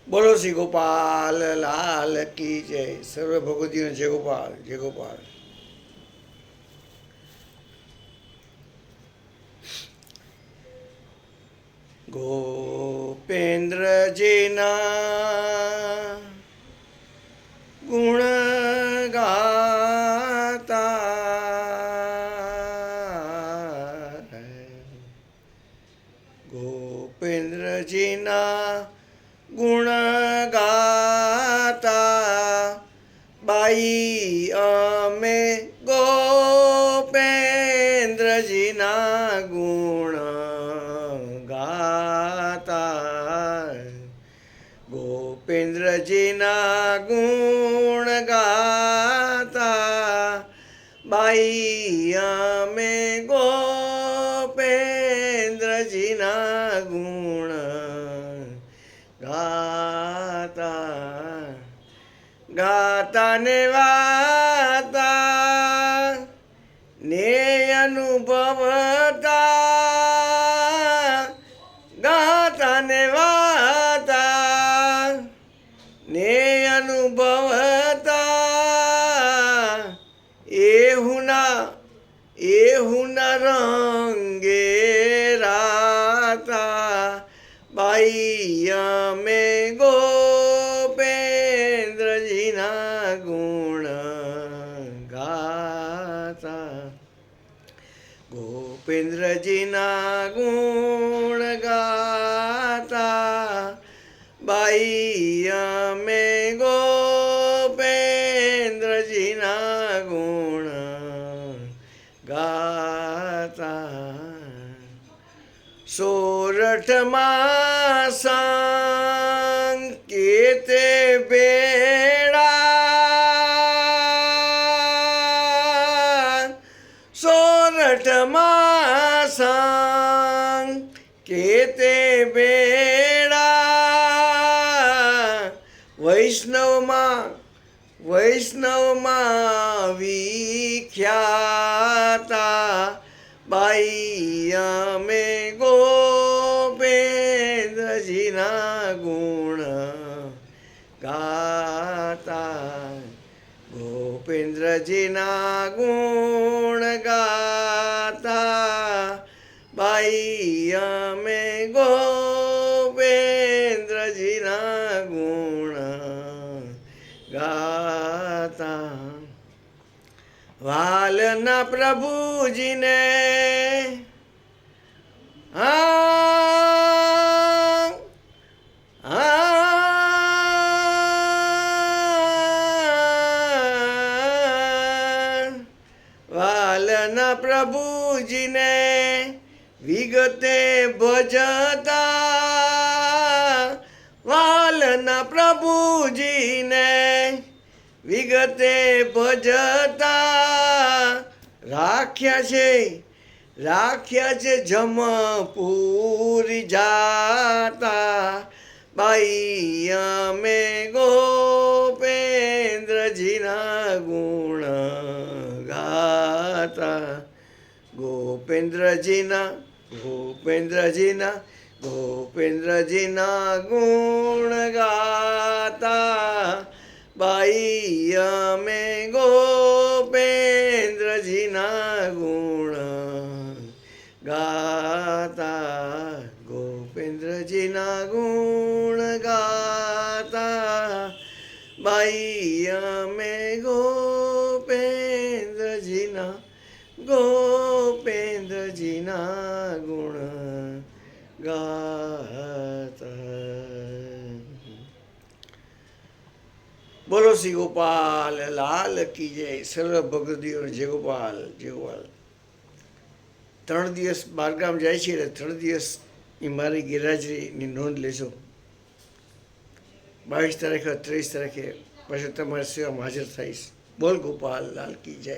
બોલો શ્રી ગોપાલ લાલ કી જય. સર્વ ભગવતીઓ જય ગોપાલ જય ગોપાલ. ગોપેન્દ્રજીના ગુણ ગાતા, ગોપેન્દ્રજીના ગુણ ગાતા, બાઈ અમે ગોપેન્દ્રજીના ગુણ ગાતા, ગોપેન્દ્રજીના ગુણ ગાતા, બાઈ અમે ગોપેન્દ્રજીના ગુણ ગાતા. ગાતા ને વાતા ને અનુભવતા, ગાતા ને વાતા ને અનુભવતા, એહુના રંગે રાતા, બાઈ અમે ગોપેન્દ્રજીના ગુણ ગાતા, ગોપેન્દ્રજીના ગુણ ગાતા, બાઈ અમે ગોપેન્દ્રજીના ગુણ ગાતા. સોરઠમાં સંકેતે ભેળા, સોરઠમાં સંકેતે ભેળા, વૈષ્ણવમાં વિખ્યાતા, બાઈ અમે ગોપેન્દ્રજીના ગુણ ગાતા, ગોપેન્દ્રજીના ગુણ ગાતા, બાઈ અમે ગોપેન્દ્રજીના ગુણ ગાતા. વાલના પ્રભુજીને વાલના પ્રભુજીને વિગતે ભજતા, વાલના પ્રભુજીને વિગતે ભજતા, રાખ્યા છે જમપુરી જાતા, બાઈ અમે ગોપેન્દ્રજીના ગુણ ગાતા, ગોપેન્દ્રજીના ગુણ ગાતા, બાઈ અમે ગોપેન્દ્રજીના ગુણ ગાતા, ગોપેન્દ્રજીના ગુણ ગાતા, બાઈ અમે ગોપેન્દ્રજીના ગુણ ગાતા. બોલો શ્રી ગોપાલ લાલ કી જય. સર્વ ભગવતીઓ જય ગોપાલ જય ગોપાલ. 3 દિવસ બહારગામ જાય છે એટલે 3 દિવસ એ મારી ગેરહાજરીની નોંધ લેશો. 22 તારીખે 23 તારીખે પછી તમારી સેવામાં હાજર થઈશ. બોલ ગોપાલ લાલ કી જય.